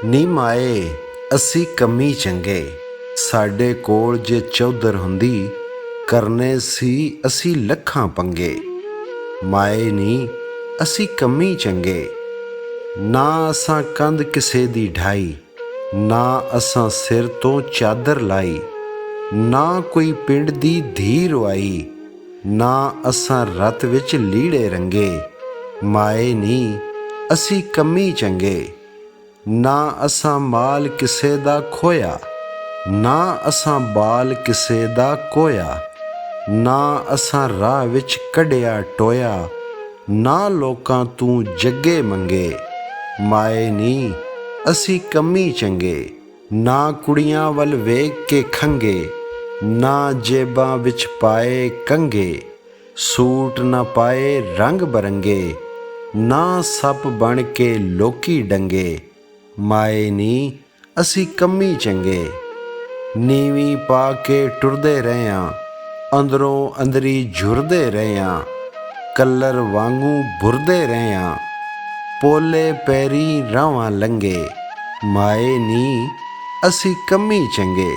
ਨੀ ਮਾਏ ਅਸੀਂ ਕੰਮੀ ਚੰਗੇ, ਸਾਡੇ ਕੋਲ ਜੇ ਚੌਧਰ ਹੁੰਦੀ, ਕਰਨੇ ਸੀ ਅਸੀਂ ਲੱਖਾਂ ਪੰਗੇ। ਮਾਏ ਨੀ ਅਸੀਂ ਕੰਮੀ ਚੰਗੇ, ਨਾ ਅਸਾਂ ਕੰਧ ਕਿਸੇ ਦੀ ਢਾਈ, ਨਾ ਅਸਾਂ ਸਿਰ ਤੋਂ ਚਾਦਰ ਲਾਈ, ਨਾ ਕੋਈ ਪਿੰਡ ਦੀ ਧੀ ਰਵਾਈ, ਨਾ ਅਸਾਂ ਰਤ ਵਿੱਚ ਲੀੜੇ ਰੰਗੇ। ਮਾਏ ਨੀ ਅਸੀਂ ਕੰਮੀ ਚੰਗੇ, ਨਾ ਅਸਾਂ ਮਾਲ ਕਿਸੇ ਦਾ ਖੋਇਆ, ਨਾ ਅਸਾਂ ਬਾਲ ਕਿਸੇ ਦਾ ਕੋਇਆ, ਨਾ ਅਸਾਂ ਰਾਹ ਵਿੱਚ ਕੱਢਿਆ ਟੋਇਆ, ਨਾ ਲੋਕਾਂ ਤੂੰ ਜੱਗੇ ਮੰਗੇ। ਮਾਏ ਨੀ ਅਸੀਂ ਕੰਮੀ ਚੰਗੇ, ਨਾ ਕੁੜੀਆਂ ਵੱਲ ਵੇਖ ਕੇ ਖੰਗੇ, ਨਾ ਜੇਬਾਂ ਵਿੱਚ ਪਾਏ ਕੰਗੇ, ਸੂਟ ਨਾ ਪਾਏ ਰੰਗ ਬਰੰਗੇ, ਨਾ ਸੱਪ ਬਣ ਕੇ ਲੋਕੀ ਡੰਗੇ। ਮਾਏ ਨੀ ਅਸੀਂ ਕੰਮੀ ਚੰਗੇ, ਨੀਵੀਂ ਪਾ ਕੇ ਟੁਰਦੇ ਰਹੇ ਆਂ, ਅੰਦਰੋਂ ਅੰਦਰੀ ਝੁਰਦੇ ਰਹੇ ਆਂ, ਕੱਲਰ ਵਾਂਗੂ ਭੁਰਦੇ ਰਹੇ ਆਂ, ਪੋਲੇ ਪੈਰੀ ਰਾਵਾਂ ਲੰਘੇ। ਮਾਏ ਨੀ ਅਸੀਂ ਕੰਮੀ ਚੰਗੇ।